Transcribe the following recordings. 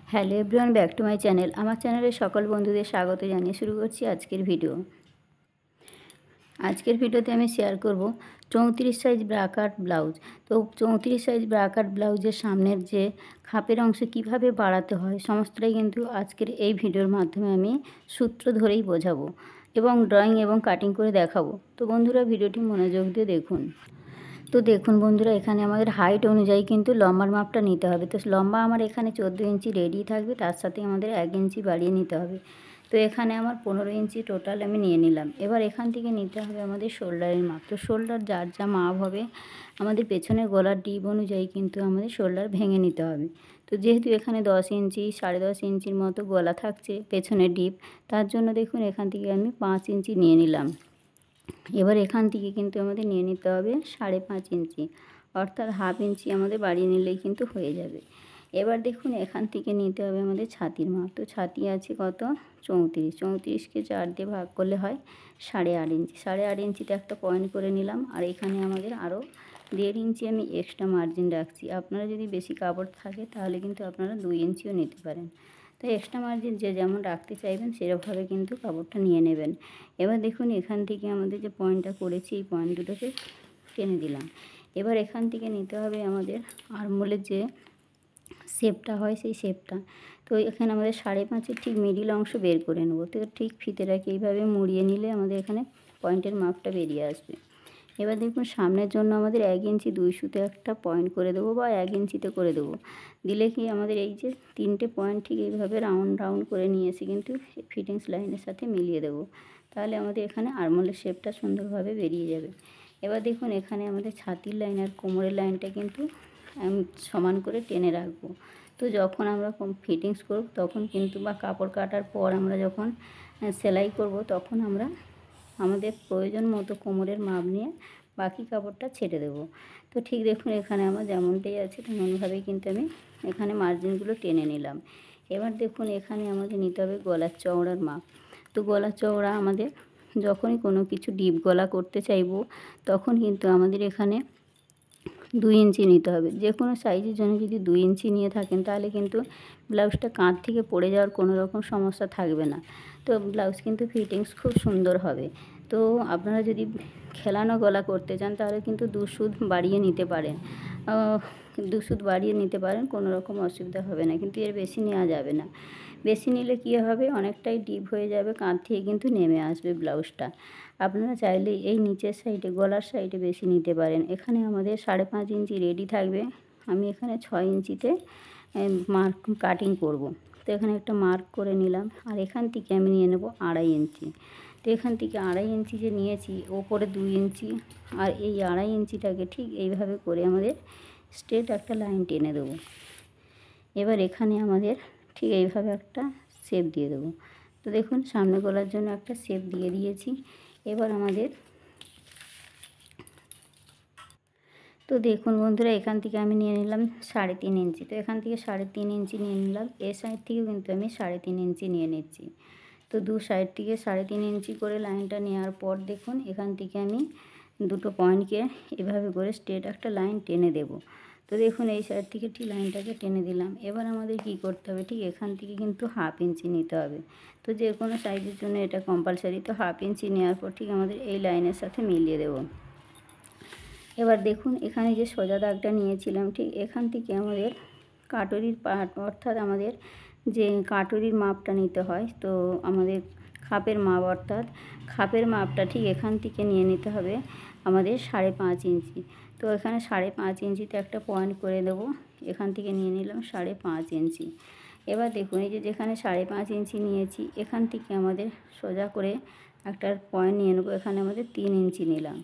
Hello everyone, back to my channel. আমার চ্যানেলের সকল বন্ধুদের স্বাগত জানিয়ে শুরু করছি আজকের ভিডিও। আজকের ভিডিওতে আমি শেয়ার করব 34 সাইজ ব্রা কাট ব্লাউজ। তো 34 সাইজ ব্রা কাট ব্লাউজের সামনের যে খাপের অংশ কিভাবে বাড়াতে হয় সমস্তটাই কিন্তু আজকের এই ভিডিওর মাধ্যমে আমি সূত্র ধরেই বোঝাবো এবং ড্রয়িং এবং কাটিং করে দেখাবো। তো বন্ধুরা, ভিডিওটি মনোযোগ দিয়ে দেখুন। তো দেখুন বন্ধুরা, এখানে আমাদের হাইট অনুযায়ী কিন্তু লম্বার মাপটা নিতে হবে। তো লম্বা আমার এখানে 14 ইঞ্চি রেডি থাকবে, তার সাথে আমাদের 1 ইঞ্চি বাড়িয়ে নিতে হবে। তো এখানে আমার 15 ইঞ্চি টোটাল আমি নিয়ে নিলাম। এবার এখান থেকে নিতে হবে আমাদের শোল্ডারের মাপ। তো শোল্ডার যার যা মাপ হবে আমাদের পেছনের গলার ডিপ অনুযায়ী কিন্তু আমাদের শোল্ডার ভেঙে নিতে হবে। তো যেহেতু এখানে 10 ইঞ্চি 10.5 ইঞ্চির মতো গলা থাকছে পেছনের ডিপ, তার জন্য দেখুন এখান থেকে আমি 5 ইঞ্চি নিয়ে নিলাম। এবার এখান থেকে কিন্তু আমাদের নিয়ে নিতে হবে 5.5 ইঞ্চি, অর্থাৎ হাফ ইঞ্চি আমাদের বাড়িয়ে নিলেই কিন্তু হয়ে যাবে। এবার দেখুন এখান থেকে নিতে হবে আমাদের ছাতির মাপ। তো ছাতি আছে কত? 34। 34কে 4 দিয়ে ভাগ করলে হয় 8.5 ইঞ্চি। 8.5 ইঞ্চিতে একটা পয়েন্ট করে নিলাম। আর এখানে আমাদের আরও 1.5 ইঞ্চি আমি এক্সট্রা মার্জিন রাখছি। আপনারা যদি বেশি কাপড় থাকে তাহলে কিন্তু আপনারা 2 ইঞ্চিও নিতে পারেন। তো এক্সট্রা মার্জিন যে যেমন রাখতে চাইবেন সেরকমভাবে কিন্তু কাপড়টা নিয়ে নেবেন। এবার দেখুন এখান থেকে আমাদের যে পয়েন্টটা করেছি এই পয়েন্ট দুটোকে টেনে দিলাম। এবার এখান থেকে নিতে হবে আমাদের আরমোলের যে শেপটা হয় সেই শেপটা। তো এখানে আমাদের 5.5-এর ঠিক মিডিল অংশ বের করে নেব। তো ঠিক ফিতেটাকে এইভাবে মুড়িয়ে নিলে আমাদের এখানে পয়েন্টের মাপটা বেরিয়ে আসবে। এবার দেখুন সামনের জন্য আমাদের 1 ইঞ্চি 2 সুতে একটা পয়েন্ট করে দেবো বা 1 ইঞ্চিতে করে দেবো। দিলে কি আমাদের এই যে 3টে পয়েন্ট ঠিক এইভাবে রাউন্ড রাউন্ড করে নিয়ে এসে কিন্তু ফিটিংস লাইনের সাথে মিলিয়ে দেবো। তাহলে আমাদের এখানে আরমোলের শেপটা সুন্দরভাবে বেরিয়ে যাবে। এবার দেখুন এখানে আমাদের ছাতির লাইন আর কোমরের লাইনটা কিন্তু আমি সমান করে টেনে রাখবো। তো যখন আমরা ফিটিংস করব তখন কিন্তু বা কাপড় কাটার পর আমরা যখন সেলাই করব তখন আমরা আমাদের প্রয়োজন মতো কোমরের মাপ নিয়ে বাকি কাপড়টা ছেড়ে দেবো। তো ঠিক দেখুন এখানে আমার যেমনটাই আছে তেমনভাবেই কিন্তু আমি এখানে মার্জিনগুলো টেনে নিলাম। এবার দেখুন এখানে আমাদের নিতে হবে গলার চওড়ার মাপ। তো গলার চওড়া আমাদের যখনই কোনো কিছু ডিপ গলা করতে চাইবো তখন কিন্তু আমাদের এখানে 2 ইঞ্চি নিতে হবে। যে কোনো সাইজের জন্য যদি 2 ইঞ্চি নিয়ে থাকেন তাহলে কিন্তু ব্লাউজটা কাঁধ থেকে পড়ে যাওয়ার কোনো রকম সমস্যা থাকবে না। তো ব্লাউজ কিন্তু ফিটিংস খুব সুন্দর হবে। তো আপনারা যদি খেলানো গলা করতে চান তাহলে কিন্তু 2 সুত বাড়িয়ে নিতে পারেন। 2 সুত বাড়িয়ে নিতে পারেন, কোনো রকম অসুবিধা হবে না, কিন্তু এর বেশি নেওয়া যাবে না। বেশি নিলে কী হবে, অনেকটাই ডিপ হয়ে যাবে, কাঁধ থেকে কিন্তু নেমে আসবে ব্লাউজটা। আপনারা চাইলে এই নিচের সাইডে গলার সাইডে বেশি নিতে পারেন। এখানে আমাদের 5.5 ইঞ্চি রেডি থাকবে। আমি এখানে 6 ইঞ্চিতে মার্ক কাটিং করব। তো এখানে একটা মার্ক করে নিলাম। আর এখান থেকে আমি নিয়ে নেব 2.5 ইঞ্চি। তো এখান থেকে 2.5 ইঞ্চি যে নিয়েছি, ওপরে 2 ইঞ্চি আর এই 2.5 ইঞ্চিটাকে ঠিক এইভাবে করে আমাদের স্ট্রেট একটা লাইন টেনে দেবো। এবার এখানে আমাদের ঠিক এইভাবে একটা শেপ দিয়ে দেবো। তো দেখুন সামনে গলার জন্য একটা শেপ দিয়ে দিয়েছি। এবার আমাদের তো দেখুন বন্ধুরা, এখান থেকে আমি নিয়ে নিলাম 3.5 ইঞ্চি। তো এখান থেকে 3.5 ইঞ্চি নিয়ে নিলাম। এ সাইড থেকেও কিন্তু আমি 3.5 ইঞ্চি নিয়ে নিচ্ছি। তো দু সাইড থেকে 3.5 ইঞ্চি করে লাইনটা নেওয়ার পর দেখুন এখান থেকে আমি দুটো পয়েন্টকে এভাবে করে স্ট্রেট একটা লাইন টেনে দেব। তো দেখুন এই সাইড থেকে ঠিক লাইনটাকে টেনে দিলাম। এবার আমাদের কি করতে হবে, ঠিক এখান থেকে কিন্তু 1/2 ইঞ্চি নিতে হবে। তো যে কোনো সাইজের জন্য এটা কম্পালসারি। তো 1/2 ইঞ্চি নেওয়ার পর ঠিক আমাদের এই লাইনের সাথে মিলিয়ে দেব। এবার দেখুন এখানে যে সোজা দাগটা নিয়েছিলাম ঠিক এখান থেকে আমাদের কাটরির পাট, অর্থাৎ আমাদের যে কাটরির মাপটা নিতে হয়, তো আমাদের খাপের মাপ, অর্থাৎ খাপের মাপটা ঠিক এখান থেকে নিয়ে নিতে হবে আমাদের 5.5 ইঞ্চি। তো এখানে 5.5 ইঞ্চিতে একটা পয়েন্ট করে দেব। এখান থেকে নিয়ে নিলাম 5.5 ইঞ্চি। এবার দেখুন এই যে যেখানে 5.5 ইঞ্চি নিয়েছি এখান থেকে আমাদের সোজা করে একটা পয়েন্ট নিয়ে নেব। এখানে আমাদের 3 ইঞ্চি নিলাম।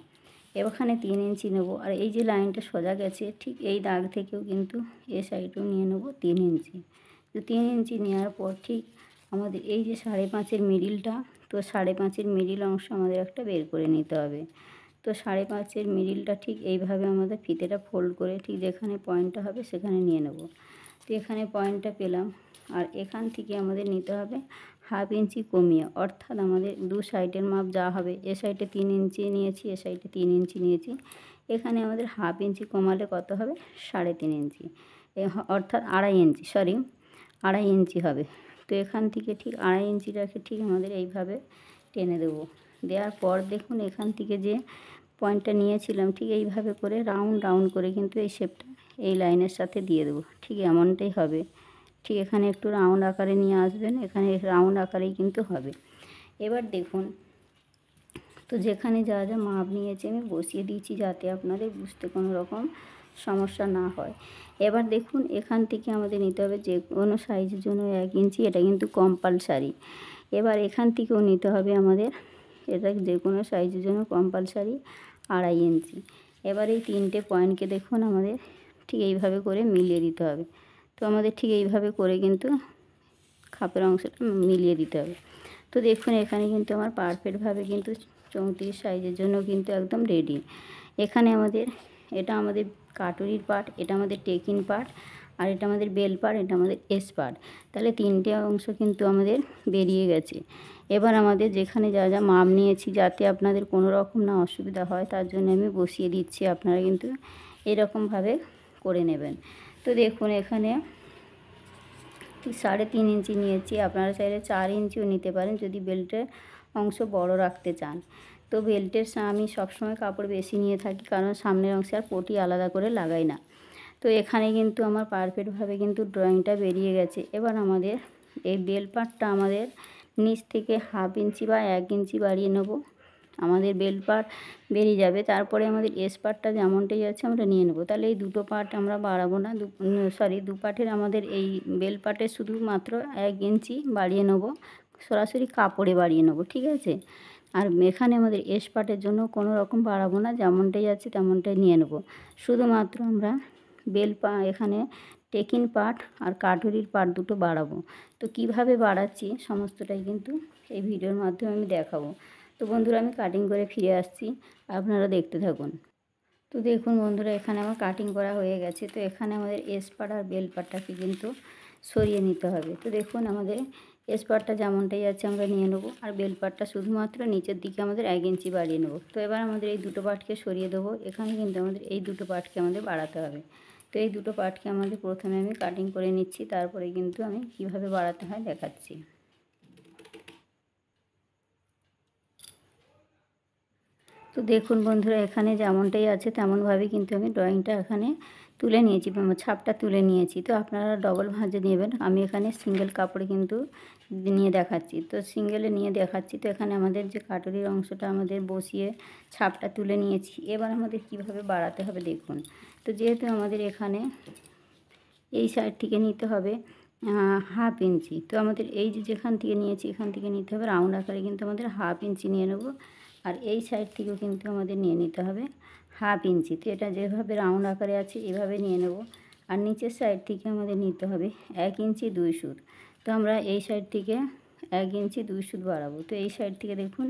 এখানে 3 ইঞ্চি নেব। আর এই যে লাইনটা সোজা গেছে ঠিক এই দাগ থেকেও কিন্তু এ সাইডেও নিয়ে নেব 3 ইঞ্চি। তো 3 ইঞ্চি নেওয়ার পর ঠিক আমাদের এই যে 5.5-এর মিডিলটা, তো 5.5-এর মিডিল অংশ আমাদের একটা বের করে নিতে হবে। তো 5.5-এর মিডিলটা ঠিক এইভাবে আমাদের ফিতেটা ফোল্ড করে ঠিক যেখানে পয়েন্টটা হবে সেখানে নিয়ে নেব। তো এখানে পয়েন্টটা পেলাম। আর এখান থেকে আমাদের নিতে হবে 1/2 ইঞ্চি কমিয়ে, অর্থাৎ আমাদের দু সাইডের মাপ যা হবে, এ সাইডে 3 ইঞ্চি নিয়েছি, এ সাইডে 3 ইঞ্চি নিয়েছি। এখানে আমাদের 1/2 ইঞ্চি কমালে কত হবে, 3.5 ইঞ্চি, অর্থাৎ 2.5 ইঞ্চি, আড়াই ইঞ্চি হবে। তো এখান থেকে ঠিক আড়াই ইঞ্চিটাকে ঠিক আমাদের এইভাবে টেনে দেবো। দেওয়ার পর দেখুন এখান থেকে যে পয়েন্টটা নিয়েছিলাম ঠিক এইভাবে করে রাউন্ড রাউন্ড করে কিন্তু এই শেপটা এই লাইনের সাথে দিয়ে দেবো। ঠিক এমনটাই হবে। ঠিক এখানে একটু রাউন্ড আকারে নিয়ে আসবেন, এখানে রাউন্ড আকারেই কিন্তু হবে। এবার দেখুন, তো যেখানে যা যা মাপ নিয়েছি আমি বসিয়ে দিয়েছি যাতে আপনাদের বুঝতে কোনো রকম সমস্যা না হয়। এবার দেখুন এখান থেকে আমাদের নিতে হবে যে কোনো সাইজের জন্য 1 ইঞ্চি, এটা কিন্তু কম্পালসারি। এবার এখান থেকেও নিতে হবে আমাদের, এটা যে কোনো সাইজের জন্য কম্পালসারি 2.5 ইঞ্চি। এবার এই 3টে পয়েন্টকে দেখুন আমাদের ঠিক এইভাবে করে মিলিয়ে দিতে হবে। তো আমাদের ঠিক এইভাবে করে কিন্তু খাপের অংশটা মিলিয়ে দিতে হবে। তো দেখুন এখানে কিন্তু আমার পারফেক্টভাবে কিন্তু 34 সাইজের জন্য কিন্তু একদম রেডি। এখানে আমাদের এটা আমাদের কাটুরির পার্ট, এটা আমাদের টেকিন পার্ট, আর এটা আমাদের বেল পার্ট, এটা আমাদের এস পার্ট। তাহলে 3টে অংশ কিন্তু আমাদের বেরিয়ে গেছে। এবার আমাদের যেখানে যা যা মাপ নিয়েছি যাতে আপনাদের কোনো রকম না অসুবিধা হয় তার জন্য আমি বসিয়ে দিচ্ছি, আপনারা কিন্তু এরকমভাবে করে নেবেন। তো দেখুন এখানে 3.5 ইঞ্চি নিয়েছি, আপনারা চাইলে 4 ইঞ্চিও নিতে পারেন যদি বেল্টের অংশ বড় রাখতে চান। তো বেল্টের আমি সবসময় কাপড় বেশি নিয়ে থাকি, কারণ সামনের অংশে আর পটি আলাদা করে লাগাই না। তো এখানে কিন্তু আমার পারফেক্টভাবে কিন্তু ড্রয়িংটা বেরিয়ে গেছে। এবার আমাদের এই বেল পার্টটা আমাদের নিচ থেকে 1/2 ইঞ্চি বা 1 ইঞ্চি বাড়িয়ে নেব। আমাদের বেল পার্ট বেরিয়ে যাবে, তারপরে আমাদের এস পার্টটা যেমনটাই আছে আমরা নিয়ে নেব। তাহলে এই দুটো পার্ট আমরা বাড়াবো না, দু পার্টের আমাদের এই বেল পার্টের শুধুমাত্র 1 ইঞ্চি বাড়িয়ে নেব, সরাসরি কাপড়ে বাড়িয়ে নেব, ঠিক আছে। আর এখানে আমাদের এস পার্টের জন্য কোনো রকম বাড়াবো না, যেমনটাই আছে তেমনটাই নিয়ে নেব। শুধুমাত্র আমরা এখানে টেকিন পার্ট আর কাটুরির পার্ট দুটো বাড়াবো। তো কিভাবে বাড়াচ্ছি সমস্তটাই কিন্তু এই ভিডিওর মাধ্যমে আমি দেখাবো। তো বন্ধুরা আমি কাটিং করে ফিরে আসছি, আপনারা দেখতে থাকুন। তো দেখুন বন্ধুরা এখানে আমার কাটিং করা হয়ে গেছে। তো এখানে আমাদের এস পার্ট আর বেল পার্টটাকে কিন্তু সরিয়ে নিতে হবে। তো দেখুন আমাদের এস পার্টটা যেমনটাই আছে আমরা নিয়ে নেব, আর বেল পার্টটা শুধুমাত্র নিচের দিকে আমাদের 1 ইঞ্চি বাড়িয়ে নেব। তো এবার আমাদের এই দুটো পার্টকে সরিয়ে দেবো, এখানে কিন্তু আমাদের এই দুটো পার্টকে আমাদের বাড়াতে হবে। তো এই দুটো পার্টকে আমাদের প্রথমে আমি কাটিং করে নিচ্ছি, তারপরে কিন্তু আমি কিভাবে বাড়াতে হয় দেখাচ্ছি। তো দেখুন বন্ধুরা এখানে যেমনটাই আছে তেমনভাবেই কিন্তু আমি ড্রয়িংটা এখানে তুলে নিয়েছি, ছাপটা তুলে নিয়েছি। তো আপনারা ডবল ভাঁজে নেবেন, আমি এখানে সিঙ্গেল কাপড়ে কিন্তু নিয়ে দেখাচ্ছি। তো সিঙ্গেলে নিয়ে দেখাচ্ছি। তো এখানে আমাদের যে কাটুরির অংশটা আমাদের বসিয়ে ছাপটা তুলে নিয়েছি। এবার আমাদের কিভাবে বাড়াতে হবে দেখুন। তো যেহেতু আমাদের এখানে এই সাইড থেকে নিতে হবে 1/2 ইঞ্চি, তো আমাদের এই যেখান থেকে নিয়েছি এখান থেকে নিতে হবে রাউন্ড আকারে কিন্তু আমাদের 1/2 ইঞ্চি নিয়ে নেব। আর এই সাইড থেকেও কিন্তু আমাদের নিয়ে নিতে হবে 1/2 ইঞ্চি। তো এটা যেভাবে রাউন্ড আকারে আছে এভাবে নিয়ে নেব। আর নিচের সাইড থেকে আমাদের নিতে হবে 1 ইঞ্চি 2 সুত। তো আমরা এই সাইড থেকে 1 ইঞ্চি 2 সুত বাড়াবো। তো এই সাইড থেকে দেখুন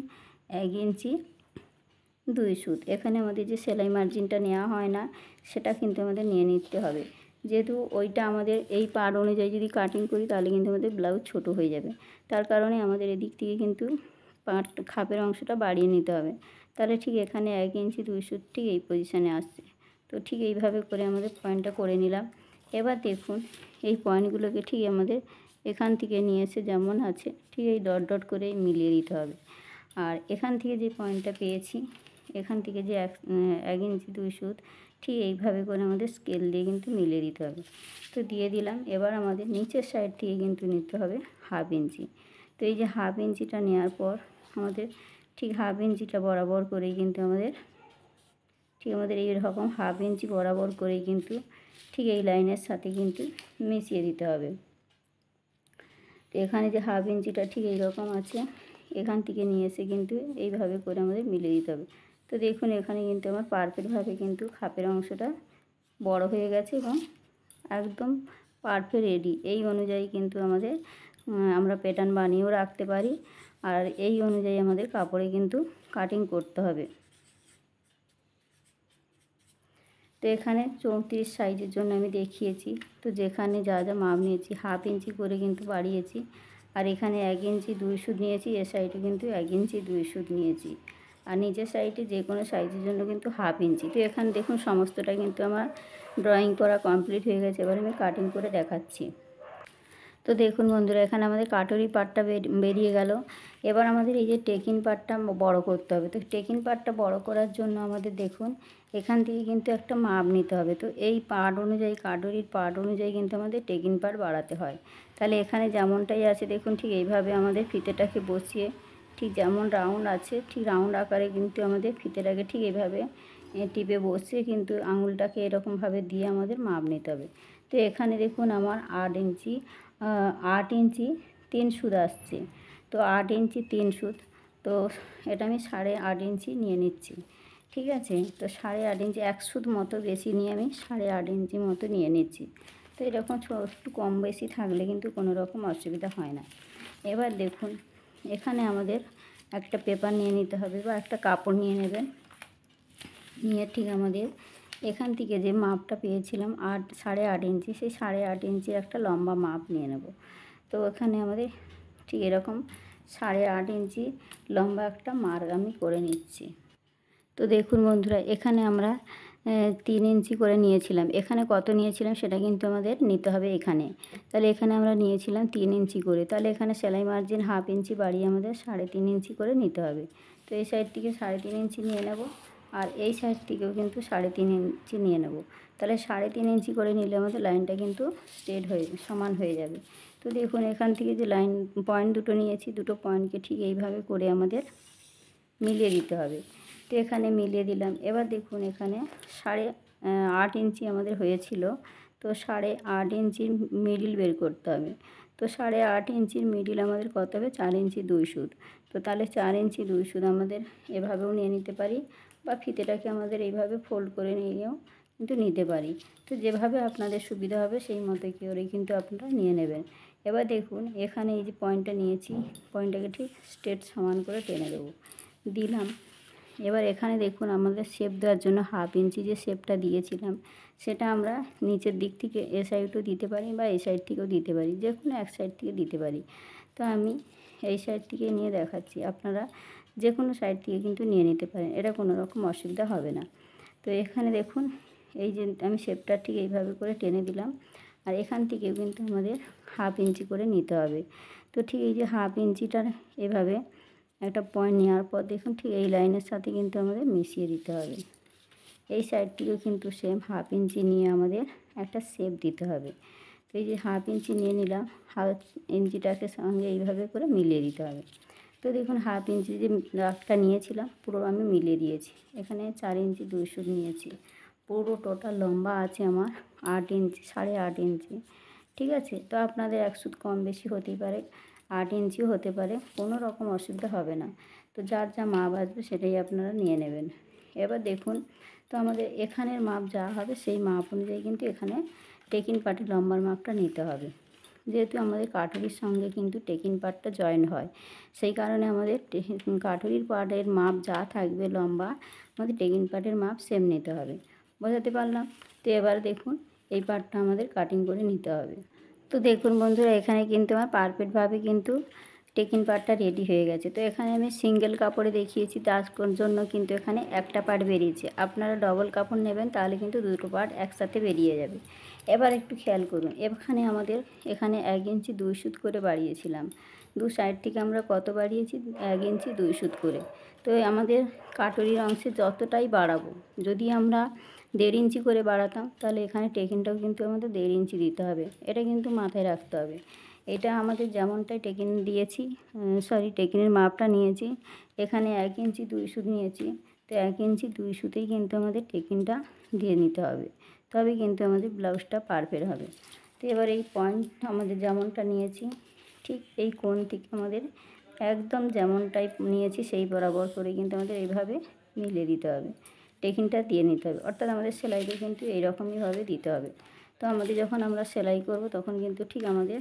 1 ইঞ্চি 2 সুত। এখানে আমাদের যে সেলাই মার্জিনটা নেওয়া হয় না সেটা কিন্তু আমাদের নিয়ে নিতে হবে, যেহেতু ওইটা আমাদের এই পার্ট অনুযায়ী যদি কাটিং করি তাহলে কিন্তু আমাদের ব্লাউজ ছোট হয়ে যাবে। তার কারণে আমাদের এদিক থেকে কিন্তু খাপের অংশটা বাড়িয়ে নিতে হবে। তাহলে ঠিক এখানে 1 ইঞ্চি 2 সুত ঠিক এই পজিশানে আসছে। তো ঠিক এইভাবে করে আমাদের পয়েন্টটা করে নিলাম। এবার দেখুন এই পয়েন্টগুলোকে ঠিক আমাদের এখান থেকে নিয়ে এসে যেমন আছে ঠিক এই ডট ডট করে মিলিয়ে দিতে হবে। আর এখান থেকে যে পয়েন্টটা পেয়েছি এখান থেকে যে 1 ইঞ্চি 2 সুত ঠিক এইভাবে করে আমাদের স্কেল দিয়ে কিন্তু মিলিয়ে দিতে হবে। তো দিয়ে দিলাম। এবার আমাদের নিচের সাইড থেকে কিন্তু নিতে হবে 1/2 ইঞ্চি। তো এই যে 1/2 ইঞ্চিটা নেওয়ার পর আমাদের ঠিক 1/2 ইঞ্চিটা বরাবর করেই কিন্তু আমাদের এইরকম 1/2 ইঞ্চি বরাবর করেই কিন্তু ঠিক এই লাইনের সাথে কিন্তু মিশিয়ে দিতে হবে। তো এখানে যে 1/2 ইঞ্চিটা ঠিক এইরকম আছে, এখান থেকে নিয়ে এসে কিন্তু এইভাবে করে আমাদের মিলিয়ে দিতে হবে। তো দেখুন এখানে কিন্তু আমার পারফেক্টভাবে কিন্তু খাপের অংশটা বড় হয়ে গেছে এবং একদম পারফেক্ট রেডি। এই অনুযায়ী কিন্তু আমাদের আমরা প্যাটার্ন বানিয়েও রাখতে পারি, আর এই অনুযায়ী আমাদের কাপড়ে কিন্তু কাটিং করতে হবে। তো এখানে 34 সাইজের জন্য আমি দেখিয়েছি। তো যেখানে যা যা মাপ নিয়েছি 1/2 ইঞ্চি করে কিন্তু বাড়িয়েছি, আর এখানে 1 ইঞ্চি 2 সুত নিয়েছি, এ সাইডে কিন্তু 1 ইঞ্চি 2 সুত নিয়েছি, আর নিচের সাইডে যে কোনো সাইজের জন্য কিন্তু 1/2 ইঞ্চি। তো এখানে দেখুন সমস্তটা কিন্তু আমার ড্রয়িং করা কমপ্লিট হয়ে গেছে। এবার আমি কাটিং করে দেখাচ্ছি। তো তো দেখুন বন্ধুরা, এখানে আমাদের কাটুরি পাটটা বেরিয়ে গেল। এবার আমাদের এই যে টেকিন পাটটা বড় করতে হবে। তো টেকিন পাটটা বড় করার জন্য আমাদের দেখুন এখান থেকে কিন্তু একটা মাপ নিতে হবে। তো এই পাট অনুযায়ী, কাটুরির পাট অনুযায়ী কিন্তু আমাদের টেকিন পাট বাড়াতে হয়। তাহলে এখানে যেমনটাই আছে দেখুন ঠিক এইভাবে আমাদের ফিতেটাকে বসিয়ে ঠিক যেমন রাউন্ড আছে ঠিক রাউন্ড আকারে কিন্তু আমাদের ফিতেটাকে ঠিক এইভাবে টিপে বসিয়ে কিন্তু আঙুলটাকে এরকমভাবে দিয়ে আমাদের মাপ নিতে হবে। তো এখানে দেখুন আমার 8 ইঞ্চি 3 সুত আসছে। তো 8 ইঞ্চি 3 সুত, তো এটা আমি 8.5 ইঞ্চি নিয়ে নিচ্ছি। ঠিক আছে, তো 8.5 ইঞ্চি 1 সুত মতো বেশি নিয়ে আমি 8.5 ইঞ্চি মতো নিয়ে নিচ্ছি। তো এরকম একটু কম বেশি থাকলে কিন্তু কোনো রকম অসুবিধা হয় না। এবার দেখুন এখানে আমাদের একটা পেপার নিয়ে নিতে হবে বা একটা কাপড় নিয়ে নেবেন। নিয়ে ঠিক আমাদের এখান থেকে যে মাপটা পেয়েছিলাম 8.5 ইঞ্চি, সেই 8.5 ইঞ্চির একটা লম্বা মাপ নিয়ে নেব। তো এখানে আমাদের ঠিক এরকম 8.5 ইঞ্চি লম্বা একটা মার্ক আমি করে নিচ্ছি। তো দেখুন বন্ধুরা, এখানে আমরা 3 ইঞ্চি করে নিয়েছিলাম। এখানে কত নিয়েছিলাম সেটা কিন্তু আমাদের নিতে হবে এখানে। তাহলে এখানে আমরা নিয়েছিলাম 3 ইঞ্চি করে। তাহলে এখানে সেলাই মার্জিন 1/2 ইঞ্চি বাড়িয়ে আমাদের 3.5 ইঞ্চি করে নিতে হবে। তো এই সাইড থেকে 3.5 ইঞ্চি নিয়ে নেব, আর এই সাইড থেকেও কিন্তু 3.5 ইঞ্চি নিয়ে নেব। তাহলে 3.5 ইঞ্চি করে নিলে আমাদের লাইনটা কিন্তু স্ট্রেট হয়ে সমান হয়ে যাবে। তো দেখুন এখান থেকে যে লাইন পয়েন্ট দুটো নিয়েছি, দুটো পয়েন্টকে ঠিক এইভাবে করে আমাদের মিলিয়ে দিতে হবে। তো এখানে মিলিয়ে দিলাম। এবার দেখুন এখানে 8.5 ইঞ্চি আমাদের হয়েছিল। তো 8.5 ইঞ্চির মিডিল বের করতে হবে। তো 8.5 ইঞ্চির মিডিল আমাদের কত হবে? 4 ইঞ্চি 2 সুত। তো তাহলে 4 ইঞ্চি 2 সুত আমাদের এভাবেও নিয়ে নিতে পারি, বা ফিতেটাকে আমাদের এইভাবে ফোল্ড করে নিয়েও কিন্তু নিতে পারি। তো যেভাবে আপনাদের সুবিধা হবে সেই মতো করেই কিন্তু আপনারা নিয়ে নেবেন। এবার দেখুন এখানে এই যে পয়েন্টটা নিয়েছি, পয়েন্টটাকে ঠিক স্ট্রেট সমান করে টেনে দেবো, দিলাম। এবার এখানে দেখুন আমাদের শেপ দেওয়ার জন্য 1/2 ইঞ্চি যে শেপটা দিয়েছিলাম সেটা আমরা নিচের দিক থেকে এ সাইডও দিতে পারি বা এই সাইড থেকেও দিতে পারি, যে কোনো এক সাইড থেকে দিতে পারি। তো আমি এই সাইড থেকে নিয়ে দেখাচ্ছি, আপনারা যে কোনো সাইড থেকে কিন্তু নিয়ে নিতে পারেন, এটা কোনো রকম অসুবিধা হবে না। তো এখানে দেখুন এই যে আমি শেপটা ঠিক এইভাবে করে টেনে দিলাম, আর এখান থেকেও কিন্তু আমাদের 1/2 ইঞ্চি করে নিতে হবে। তো ঠিক এই যে 1/2 ইঞ্চিটার এভাবে একটা পয়েন্ট নেওয়ার পর দেখুন ঠিক এই লাইনের সাথে কিন্তু আমাদের মিশিয়ে দিতে হবে। এই সাইড থেকেও কিন্তু সেম 1/2 ইঞ্চি নিয়ে আমাদের একটা শেপ দিতে হবে। তো এই যে 1/2 ইঞ্চি নিয়ে নিলাম, 1/2 ইঞ্চিটাকে সঙ্গে এইভাবে করে মিলিয়ে দিতে হবে। তো দেখুন 1/2 ইঞ্চি যে দাগটা নিয়েছিলাম পুরো আমি মিলিয়ে দিয়েছি। এখানে 4 ইঞ্চি 2 সুত নিয়েছি। পুরো টোটাল লম্বা আছে আমার 8 ইঞ্চি, 8.5 ইঞ্চি। ঠিক আছে, তো আপনাদের 1 সুত কম বেশি হতেই পারে, 8 ইঞ্চিও হতে পারে, কোনো রকম অসুবিধা হবে না। তো যার যা মাপ আসবে সেটাই আপনারা নিয়ে নেবেন। এবার দেখুন তো আমাদের এখানের মাপ যা হবে সেই মাপ অনুযায়ী কিন্তু এখানে টেকিন পার্টের লম্বার মাপটা নিতে হবে। যেহেতু আমাদের কাটুরির সঙ্গে কিন্তু টেকিন পার্টটা জয়েন হয়, সেই কারণে আমাদের কাটুরির পার্টের মাপ যা থাকবে লম্বা, আমাদের টেকিন পার্টের মাপ সেম নিতে হবে। বোঝাতে পারলাম? তো এবার দেখুন এই পার্টটা আমাদের কাটিং করে নিতে হবে। তো দেখুন বন্ধুরা, এখানে কিন্তু আমার পারফেক্টভাবে কিন্তু টেকিন পার্টটা রেডি হয়ে গেছে। তো এখানে আমি সিঙ্গেল কাপড়ে দেখিয়েছি, তার জন্য কিন্তু এখানে একটা পার্ট বেরিয়েছে। আপনারা ডবল কাপড় নেবেন, তাহলে কিন্তু দুটো পার্ট একসাথে বেরিয়ে যাবে। এবার একটু খেয়াল করুন, এখানে আমাদের এখানে 1 ইঞ্চি 2 সুত করে বাড়িয়েছিলাম। দু সাইড থেকে আমরা কত বাড়িয়েছি? 1 ইঞ্চি 2 সুত করে। তো আমাদের কাটুরির অংশে যতটাই বাড়াবো, যদি আমরা 1.5 ইঞ্চি করে বাড়াতাম তাহলে এখানে টেকিনটাও কিন্তু আমাদের 1.5 ইঞ্চি দিতে হবে। এটা কিন্তু মাথায় রাখতে হবে। এটা আমাদের যেমনটাই টেকিন দিয়েছি, টেকিনের মাপটা নিয়েছি, এখানে 1 ইঞ্চি 2 সুত নিয়েছি। তো 1 ইঞ্চি 2 সুতেই কিন্তু আমাদের টেকিনটা দিয়ে নিতে হবে, তবে কিন্তু আমাদের ব্লাউজটা পারফেক্ট হবে। তো এবার এই পয়েন্ট আমাদের যেমনটা নিয়েছি ঠিক এই কোণ থেকে আমাদের একদম যেমনটাই নিয়েছি সেই বরাবর করে কিন্তু আমাদের এইভাবে মিলিয়ে দিতে হবে, টেকিনটা দিয়ে নিতে হবে। অর্থাৎ আমাদের সেলাইটা কিন্তু এইরকমইভাবে দিতে হবে। তো আমাদের যখন আমরা সেলাই করব তখন কিন্তু ঠিক আমাদের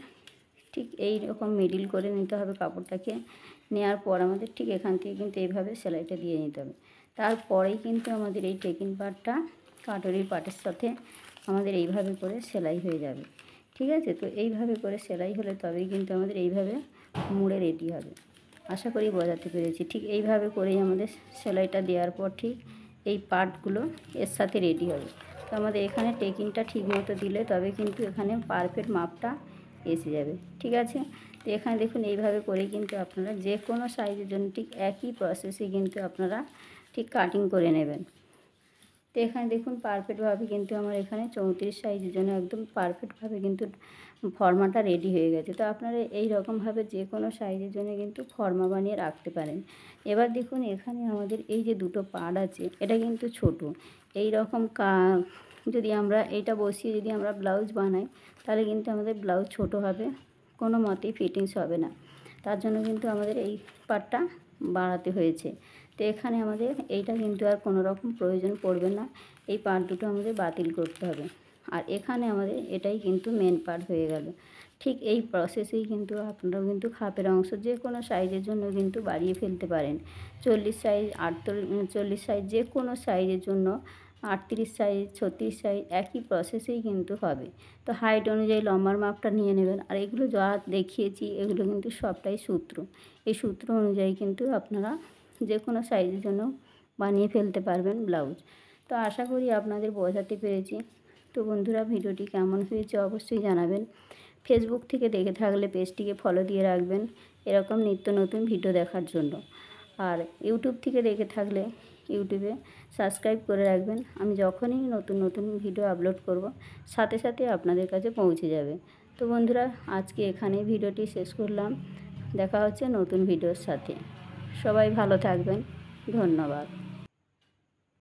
ঠিক এই রকম মিডিল করে নিতে হবে কাপড়টাকে। নেওয়ার পর আমাদের ঠিক এখান থেকে কিন্তু এইভাবে সেলাইটা দিয়ে নিতে হবে। তারপরেই কিন্তু আমাদের এই টেকিন পার্টটা কাটুরির পার্টের সাথে আমাদের এইভাবে করে সেলাই হয়ে যাবে। ঠিক আছে, তো এইভাবে করে সেলাই হলে তবেই কিন্তু আমাদের এইভাবে মুড়ে রেডি হবে। আশা করি বোঝাতে পেরেছি। ঠিক এইভাবে করেই আমাদের সেলাইটা দেওয়ার পর ঠিক এই পার্টগুলো এর সাথে রেডি হবে। তো আমাদের এখানে টেকিনটা ঠিক মতো দিলে তবে কিন্তু এখানে পারফেক্ট মাপটা এসে যাবে। ঠিক আছে, তো এখানে দেখুন এইভাবে করে কিন্তু আপনারা যে কোনো সাইজের জন্য ঠিক একই প্রসেসে কিন্তু আপনারা ঠিক কাটিং করে নেবেন। তো এখানে দেখুন পারফেক্টভাবে কিন্তু আমার এখানে 34 সাইজের জন্য একদম পারফেক্টভাবে কিন্তু ফর্মাটা রেডি হয়ে গেছে। তো আপনারা এই রকমভাবে যে কোনো সাইজের জন্য কিন্তু ফর্মা বানিয়ে রাখতে পারেন। এবার দেখুন এখানে আমাদের এই যে দুটো পাড় আছে এটা কিন্তু ছোট। এই রকম যদি আমরা এইটা বসিয়ে যদি আমরা ব্লাউজ বানাই তাহলে কিন্তু আমাদের ব্লাউজ ছোট হবে, কোনো মতেই ফিটিংস হবে না। তার জন্য কিন্তু আমাদের এই পার্টটা বাড়াতে হয়েছে। তো এখানে আমাদের এইটা কিন্তু আর কোনো রকম প্রয়োজন পড়বে না, এই পার্ট দুটো আমাদের বাতিল করতে হবে। আর এখানে আমাদের এটাই কিন্তু মেন পার্ট হয়ে গেল। ঠিক এই প্রসেসেই কিন্তু আপনারাও কিন্তু খাপের অংশ যে কোনো সাইজের জন্য কিন্তু বাড়িয়ে ফেলতে পারেন। 40 সাইজ 40 সাইজ যে কোনো সাইজের জন্য 38 সাইজ 36 সাইজ একই প্রসেসেই কিন্তু হবে। তো হাইট অনুযায়ী লম্বার মাপটা নিয়ে নেবেন। আর এগুলো যা দেখিয়েছি এগুলো কিন্তু সবটাই সূত্র। এই সূত্র অনুযায়ী কিন্তু আপনারা যে কোনো সাইজের জন্য বানিয়ে ফেলতে পারবেন ব্লাউজ। তো আশা করি আপনাদের বোঝাতে পেরেছি। তো বন্ধুরা ভিডিওটি কেমন হয়েছে অবশ্যই জানাবেন। ফেসবুক থেকে দেখে থাকলে পেজটিকে ফলো দিয়ে রাখবেন এরকম নিত্য নতুন ভিডিও দেখার জন্য। আর ইউটিউব থেকে দেখে থাকলে ইউটিউবে সাবস্ক্রাইব করে রাখবেন। আমি যখনই নতুন নতুন ভিডিও আপলোড করব সাথে সাথে আপনাদের কাছে পৌঁছে যাবে। তো বন্ধুরা আজকে এখানে ভিডিওটি শেষ করলাম। দেখা হচ্ছে নতুন ভিডিওর সাথে। সবাই ভালো থাকবেন। ধন্যবাদ।